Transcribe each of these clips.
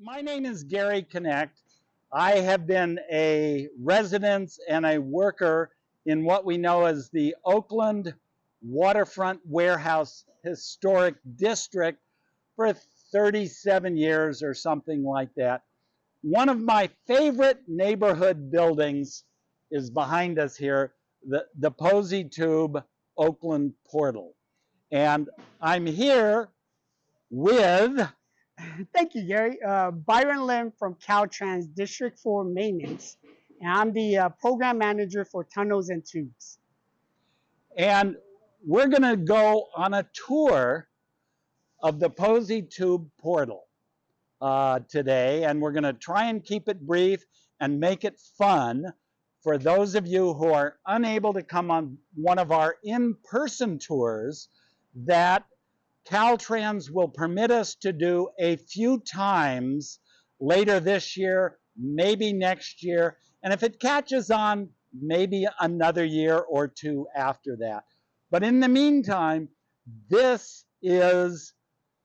My name is Gary Connect. I have been a resident and a worker in what we know as the Oakland Waterfront Warehouse Historic District for 37 years or something like that. One of my favorite neighborhood buildings is behind us here, the Posey Tube Oakland Portal. And I'm here with... Thank you, Gary. Byron Lim from Caltrans District 4 Maintenance, and I'm the program manager for Tunnels and Tubes. And we're going to go on a tour of the Posey Tube Portal today, and we're going to try and keep it brief and make it fun for those of you who are unable to come on one of our in-person tours that Caltrans will permit us to do a few times later this year, maybe next year, and if it catches on, maybe another year or two after that. But in the meantime, this is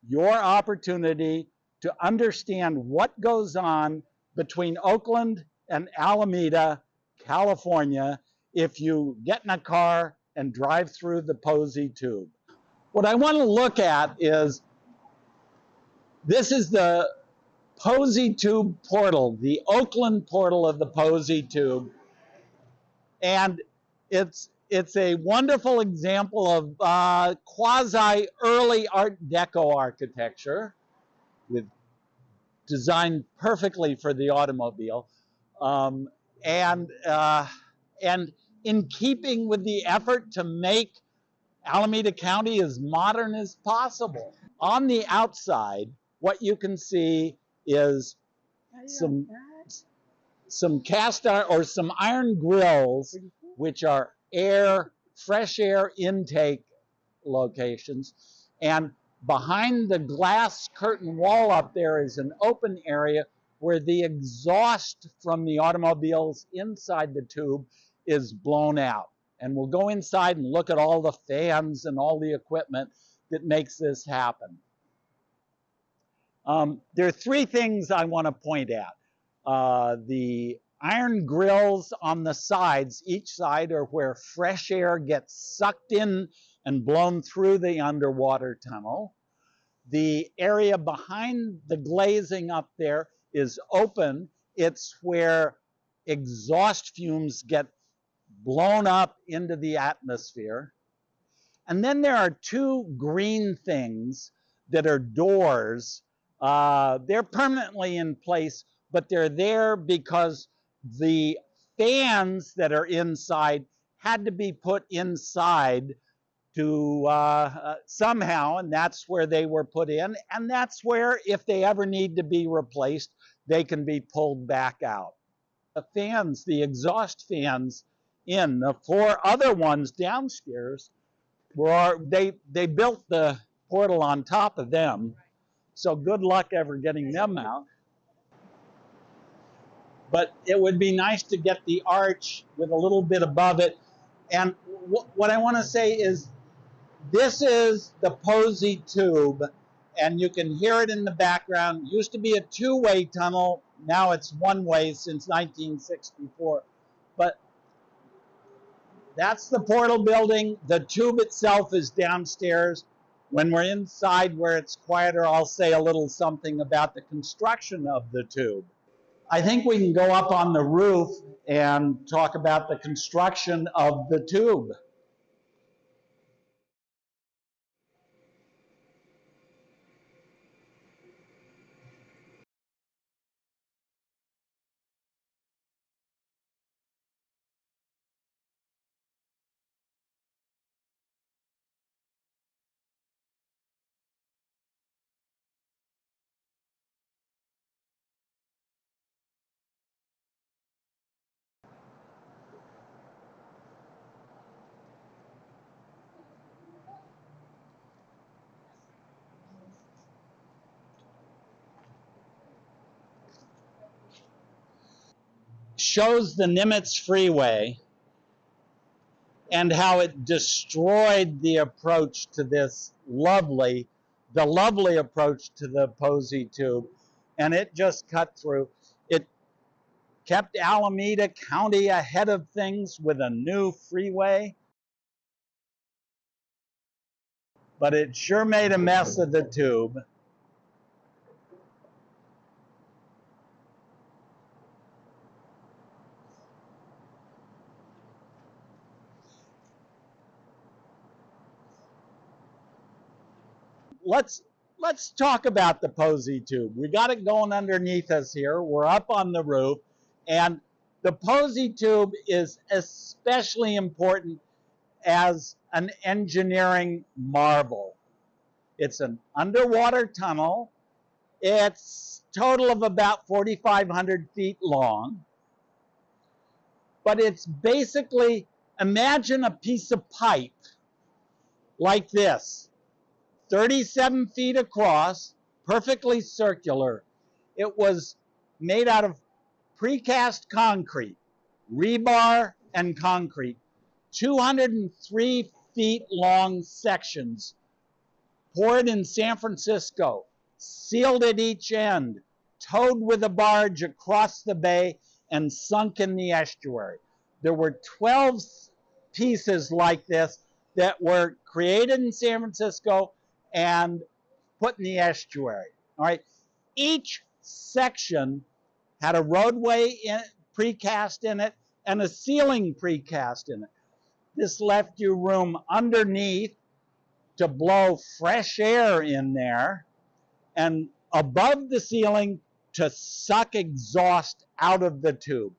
your opportunity to understand what goes on between Oakland and Alameda, California, if you get in a car and drive through the Posey Tube. What I want to look at is, this is the Posey Tube Portal, the Oakland Portal of the Posey Tube. And it's a wonderful example of quasi-early Art Deco architecture, designed perfectly for the automobile, and in keeping with the effort to make Alameda County as modern as possible. On the outside, what you can see is some cast iron or some iron grills, which are fresh air intake locations. And behind the glass curtain wall up there is an open area where the exhaust from the automobiles inside the tube is blown out. And we'll go inside and look at all the fans and all the equipment that makes this happen. There are three things I want to point at. The iron grills on the sides, each side, are where fresh air gets sucked in and blown through the underwater tunnel. The area behind the glazing up there is open. It's where exhaust fumes get blown up into the atmosphere. And then there are two green things that are doors. They're permanently in place, but they're there because the fans that are inside had to be put inside to somehow, and that's where they were put in, and that's where, if they ever need to be replaced, they can be pulled back out. The fans, the exhaust fans in the four other ones downstairs, they built the portal on top of them, so good luck ever getting them out. But it would be nice to get the arch with a little bit above it. And what I want to say is, this is the Posey Tube, and you can hear it in the background. It used to be a two-way tunnel. Now it's one-way since 1964. But that's the portal building. The tube itself is downstairs. When we're inside where it's quieter, I'll say a little something about the construction of the tube. I think we can go up on the roof and talk about the construction of the tube. Shows the Nimitz Freeway and how it destroyed the approach to this lovely approach to the Posey Tube. and it just cut through. It kept Alameda County ahead of things with a new freeway, but it sure made a mess of the tube. Let's talk about the Posey Tube. We got it going underneath us here. We're up on the roof, and the Posey Tube is especially important as an engineering marvel. It's an underwater tunnel. It's a total of about 4,500 feet long, but it's basically, imagine a piece of pipe like this, 37 feet across, perfectly circular. It was made out of precast concrete, rebar and concrete, 203 feet long sections, poured in San Francisco, sealed at each end, towed with a barge across the bay, and sunk in the estuary. There were 12 pieces like this that were created in San Francisco and put in the estuary. All right. Each section had a roadway precast in it and a ceiling precast in it. This left you room underneath to blow fresh air in there, and above the ceiling to suck exhaust out of the tube.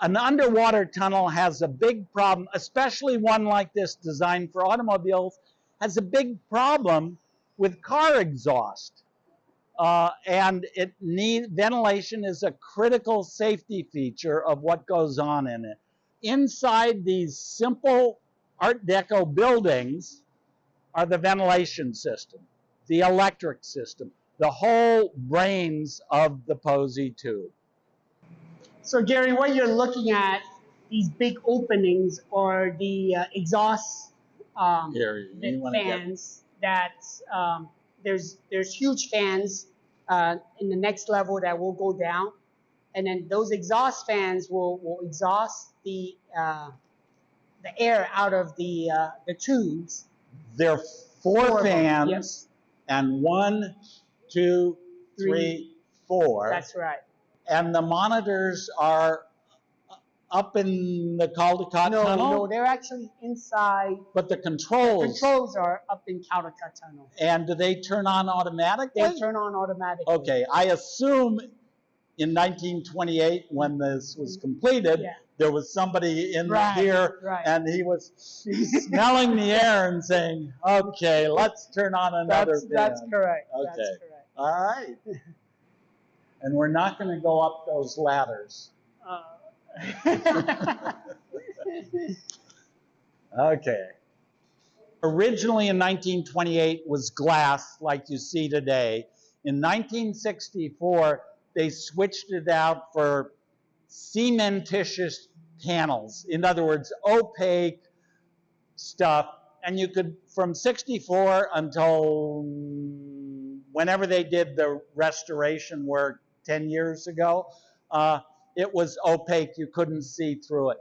An underwater tunnel has a big problem, especially one like this designed for automobiles, has a big problem with car exhaust. And ventilation is a critical safety feature of what goes on in it. Inside these simple Art Deco buildings are the ventilation system, the electric system, the whole brains of the Posey Tube. So Gary, what you're looking at, these big openings are the exhaust fans. There's huge fans in the next level that will go down, and then those exhaust fans will exhaust the air out of the tubes. There are four fans, yep. And 1, 2, 3, 4. That's right. And the monitors are up in the Caldecott Tunnel? No, they're actually inside. But the controls? The controls are up in Caldecott Tunnel. And do they turn on automatically? They turn on automatically. Okay, I assume in 1928, when this was completed, yeah, there was somebody in here, and he was smelling the air and saying, okay, let's turn on another fan. That's correct. Okay. That's correct. All right. And we're not going to go up those ladders. Okay. Originally in 1928 was glass like you see today. In 1964, they switched it out for cementitious panels. In other words, opaque stuff. And you could, from 64 until whenever they did the restoration work 10 years ago, it was opaque. You couldn't see through it.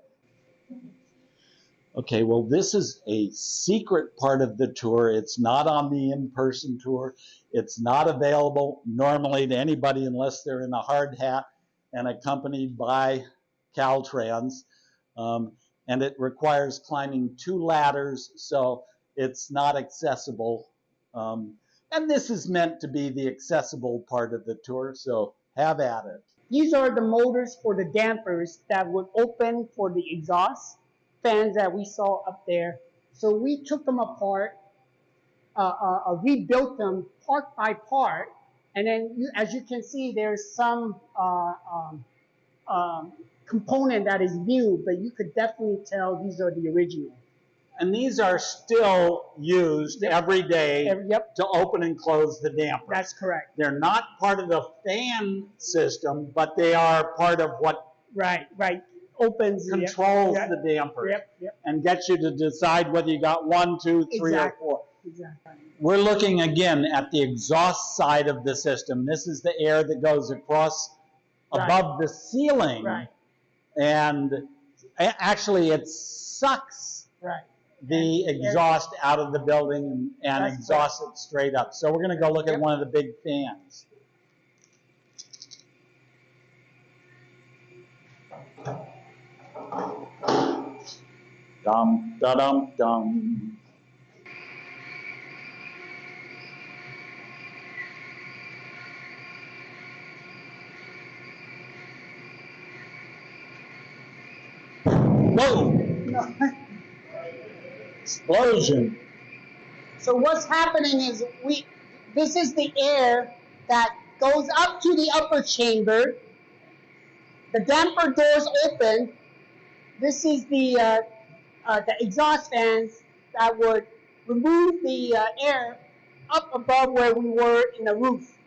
Okay, well, this is a secret part of the tour. It's not on the in-person tour. It's not available normally to anybody unless they're in a hard hat and accompanied by Caltrans. And it requires climbing 2 ladders, so it's not accessible. And this is meant to be the accessible part of the tour, so have at it. These are the motors for the dampers that would open for the exhaust fans that we saw up there. So we took them apart, rebuilt them part by part, and then as you can see, there's some component that is new, but you could definitely tell these are the original. And these are still used every day to open and close the dampers. That's correct. They're not part of the fan system, but they are part of what opens, controls the dampers and gets you to decide whether you got 1, 2, 3, or 4. exactly. We're looking again at the exhaust side of the system. This is the air that goes across above the ceiling. Right. And actually it sucks the exhaust out of the building and exhausts it straight up. So we're going to go look at one of the big fans. Dum, da-dum, dum. Whoa! Explosion. So what's happening is this is the air that goes up to the upper chamber. The damper doors open. This is the exhaust fans that would remove the air up above where we were in the roof.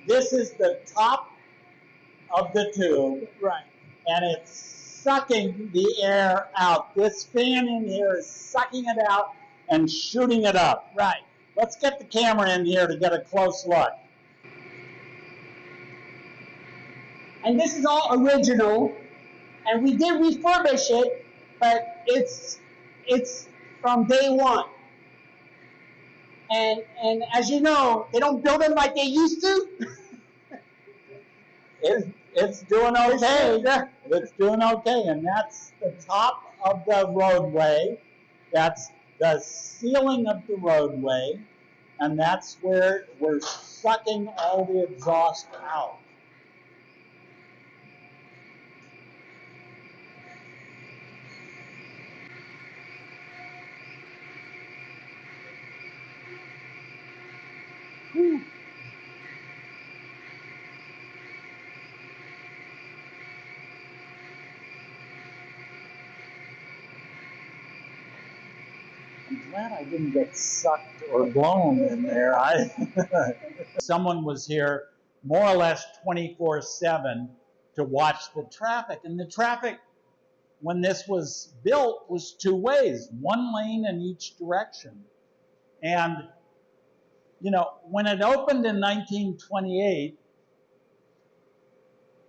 This is the top of the tube. Right. And it's sucking the air out. This fan in here is sucking it out and shooting it up. Right. Let's get the camera in here to get a close look. And this is all original, and we did refurbish it, but it's from day one. And as you know, they don't build them like they used to. It's doing okay. It's doing okay, and that's the top of the roadway. That's the ceiling of the roadway, and that's where we're sucking all the exhaust out. Whew. I'm glad I didn't get sucked or blown in there. Someone was here more or less 24/7 to watch the traffic. And the traffic, when this was built, was two ways, one lane in each direction. And, you know, when it opened in 1928,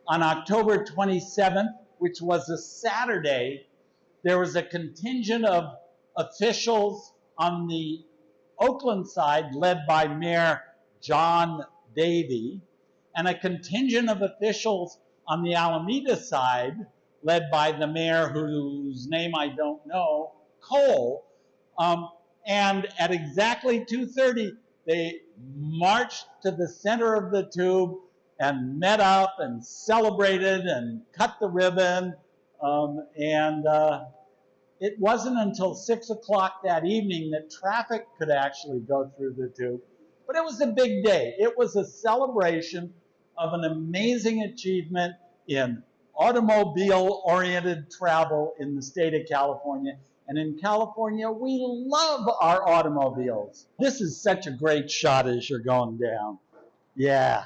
on October 27th, which was a Saturday, there was a contingent of officials on the Oakland side led by Mayor John Davey, and a contingent of officials on the Alameda side led by the mayor whose name I don't know, Cole. And at exactly 2:30, they marched to the center of the tube and met up and celebrated and cut the ribbon. It wasn't until 6 o'clock that evening that traffic could actually go through the tube. But it was a big day. It was a celebration of an amazing achievement in automobile-oriented travel in the state of California. And in California, we love our automobiles. This is such a great shot as you're going down. Yeah.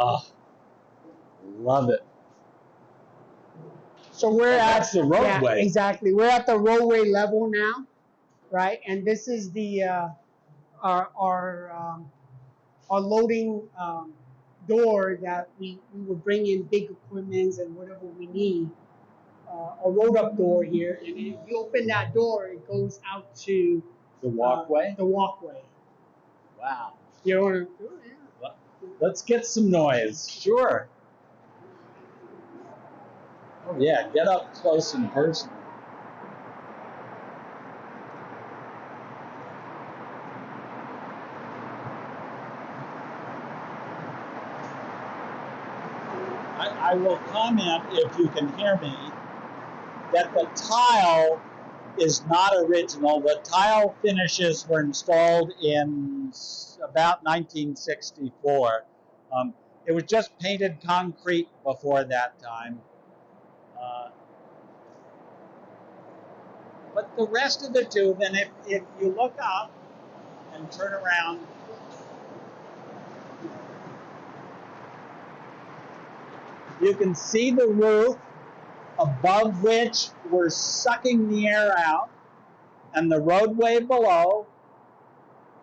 Oh, love it. So that's the roadway. Yeah, exactly. We're at the roadway level now, right? And this is the our loading door that we would bring in big equipments and whatever we need. A road up door here, and if you open that door, it goes out to the walkway. The walkway. Wow. You want to? Yeah. Let's get some noise. Sure. Oh yeah, get up close and personal. I will comment, if you can hear me, that the tile is not original. The tile finishes were installed in about 1964. It was just painted concrete before that time. But the rest of the tube, and if you look up and turn around, You can see the roof, above which we're sucking the air out, and the roadway below,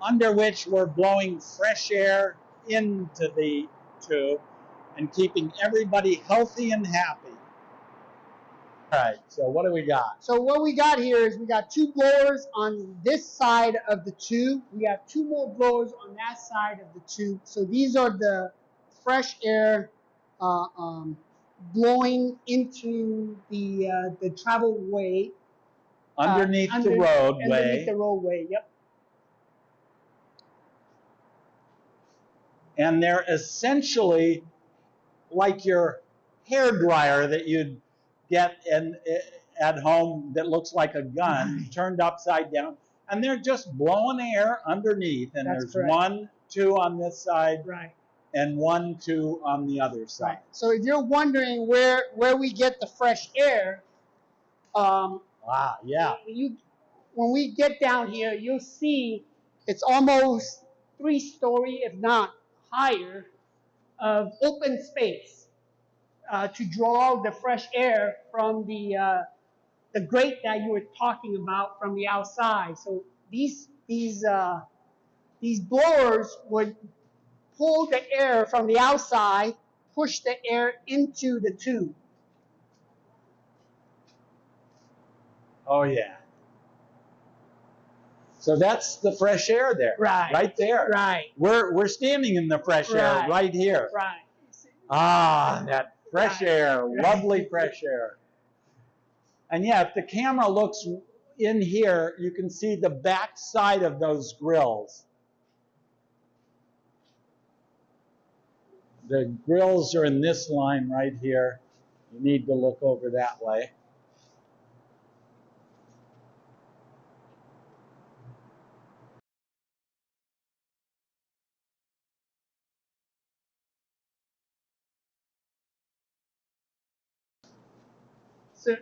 under which we're blowing fresh air into the tube and keeping everybody healthy and happy. All right, so what do we got? So what we got here is we got 2 blowers on this side of the tube. We have 2 more blowers on that side of the tube. So these are the fresh air blowing into the travel way. Underneath the roadway. Underneath the roadway, yep. And they're essentially like your hair dryer that you'd get at home that looks like a gun turned upside down, and they're just blowing air underneath. And That's there's correct. 1, 2 on this side, Right. and 1, 2 on the other side. Right. So if you're wondering where we get the fresh air, yeah. When we get down here, you'll see it's almost 3-story, if not higher, of open space to draw the fresh air from the grate that you were talking about from the outside. So these blowers would pull the air from the outside, push the air into the tube. Oh yeah. So that's the fresh air there. Right. Right there. Right. We're standing in the fresh air right here. Right. Ah, that fresh air, lovely fresh air. And yeah, if the camera looks in here, you can see the back side of those grills. The grills are in this line right here. You need to look over that way.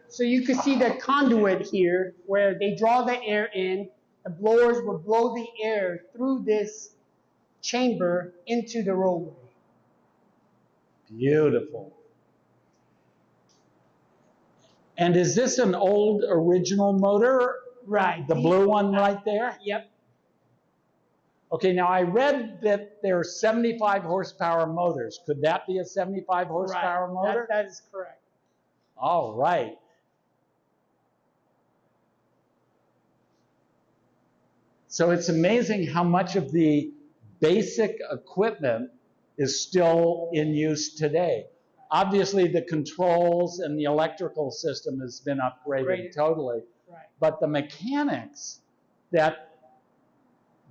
So you can see the conduit here where they draw the air in. The blowers will blow the air through this chamber into the roadway. Beautiful. And is this an old original motor? Right. The blue one right there? Yep. Okay, now I read that there are 75 horsepower motors. Could that be a 75 horsepower motor? That is correct. All right. So it's amazing how much of the basic equipment is still in use today. Obviously, the controls and the electrical system has been upgraded totally. Right. But the mechanics that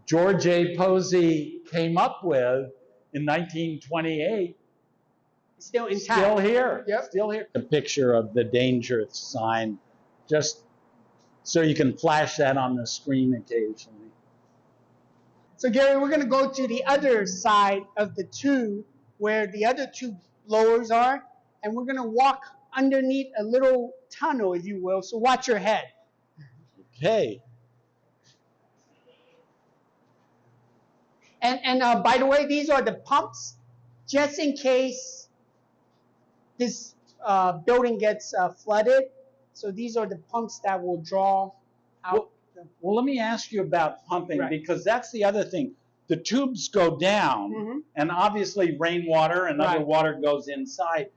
George A. Posey came up with in 1928 still intact. Still here. Yep. Still here. A picture of the danger sign, just so you can flash that on the screen occasionally. So Gary, we're going to go to the other side of the tube where the other 2 blowers are, and we're going to walk underneath a little tunnel, if you will. So watch your head. Okay. And by the way, these are the pumps, just in case this building gets flooded. So these are the pumps that will draw out. Well, let me ask you about pumping, because that's the other thing. The tubes go down, and obviously rainwater and other water goes inside.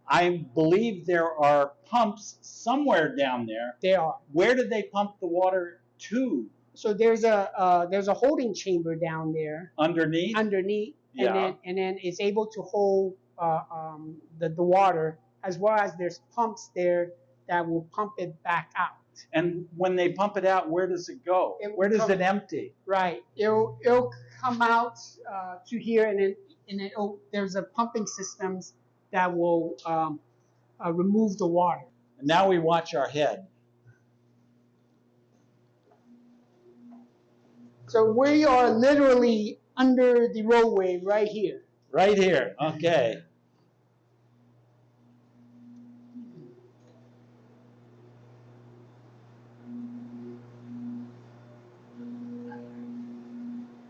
I believe there are pumps somewhere down there. They are. Where do they pump the water to? So there's a holding chamber down there. Underneath? Underneath. Yeah. And then it's able to hold the water, as well as there's pumps there that will pump it back out. And when they pump it out, where does it go? Where does it empty? Right. It'll come out to here, and then there's a pumping systems that will remove the water. And now we watch our head. So we are literally under the roadway right here. Right here. Okay.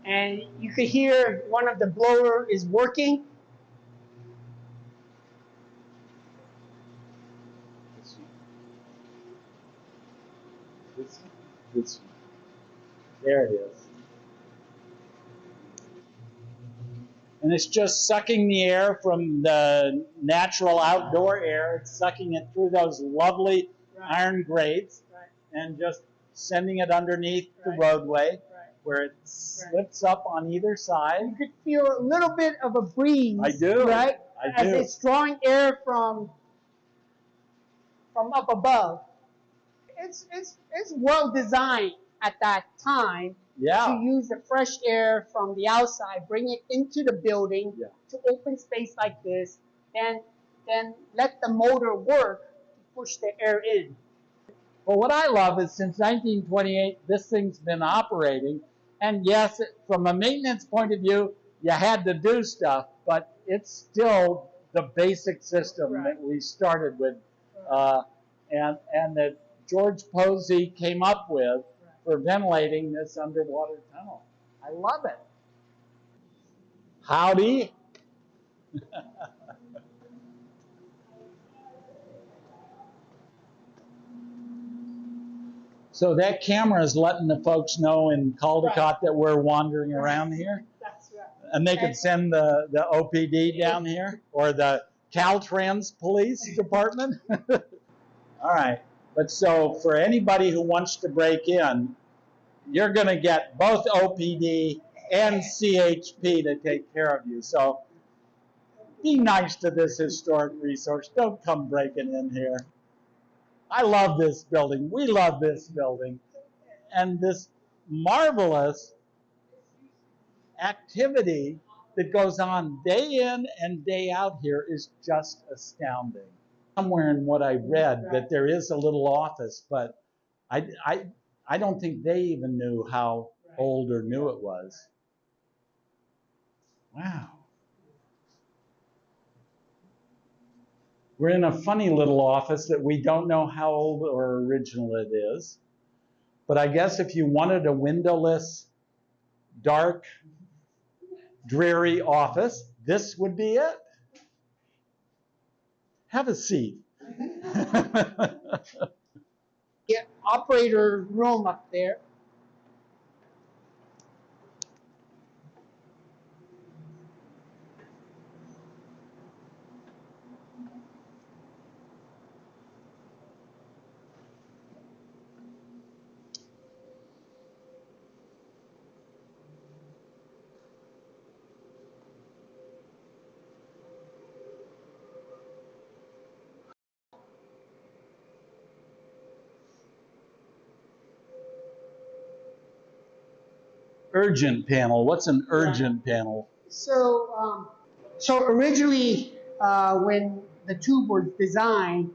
And you can hear one of the blower is working. This, this, there it is. And it's just sucking the air from the natural outdoor air. It's sucking it through those lovely iron grates and just sending it underneath the roadway where it slips up on either side. You could feel a little bit of a breeze. I do. Right? I do. As it's drawing air from up above. It's well designed at that time to use the fresh air from the outside, bring it into the building to open space like this, and then let the motor work to push the air in. Well, what I love is since 1928, this thing's been operating. And yes, from a maintenance point of view, you had to do stuff, but it's still the basic system that we started with, and that George Posey came up with for ventilating this underwater tunnel. I love it. Howdy. So that camera is letting the folks know in Caldecott that we're wandering around here. That's right. And they could send the OPD down here or the Caltrans Police Department. All right. But so for anybody who wants to break in, you're going to get both OPD and CHP to take care of you. So be nice to this historic resource. Don't come breaking in here. I love this building. We love this building. And this marvelous activity that goes on day in and day out here is just astounding. Somewhere in what I read that there is a little office, but I don't think they even knew how old or new it was. Wow. We're in a funny little office that we don't know how old or original it is. But I guess if you wanted a windowless, dark, dreary office, this would be it. Have a seat. Yeah, operator room up there. Urgent panel. What's an urgent panel? So originally, when the tube was designed,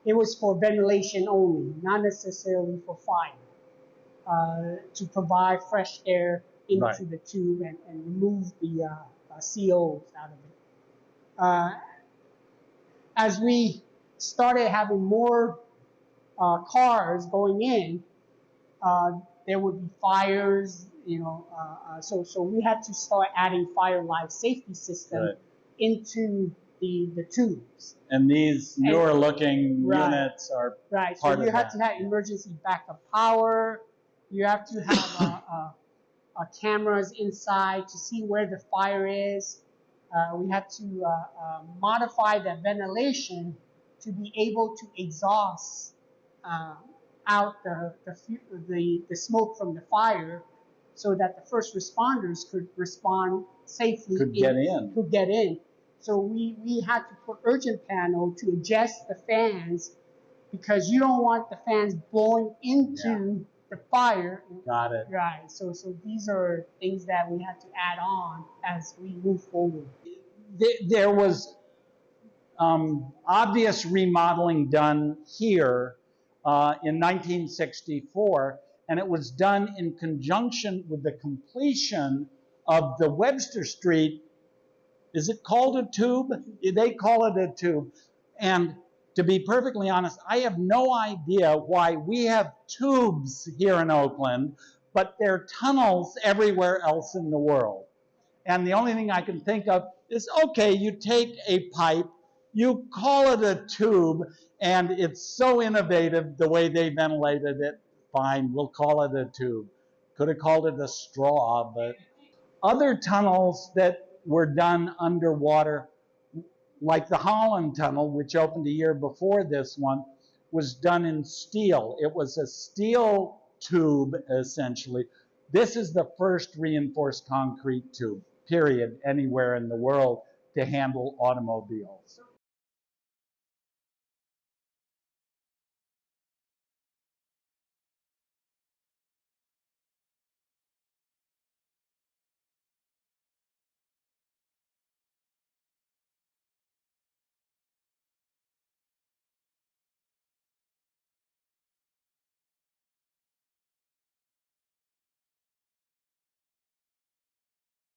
it was for ventilation only, not necessarily for fire, to provide fresh air into the tube and remove the COs out of it. As we started having more cars going in, there would be fires, so we had to start adding fire life safety system into the tubes. And these newer looking units are part of that. So you have to have emergency backup power. You have to have cameras inside to see where the fire is. We had to modify the ventilation to be able to exhaust out the smoke from the fire, so that the first responders could respond safely. Could get in. So we had to put urgent panel to adjust the fans, because you don't want the fans blowing into the fire. Got it. Right. So these are things that we had to add on as we move forward. There was obvious remodeling done here in 1964, and it was done in conjunction with the completion of the Webster Street. Is it called a tube? They call it a tube. And to be perfectly honest, I have no idea why we have tubes here in Oakland, but there are tunnels everywhere else in the world. And the only thing I can think of is, okay, you take a pipe You call it a tube, and it's so innovative the way they ventilated it. Fine, we'll call it a tube. Could have called it a straw, but other tunnels that were done underwater, like the Holland Tunnel, which opened a year before this one, was done in steel. It was a steel tube, essentially. This is the first reinforced concrete tube, period, anywhere in the world to handle automobiles.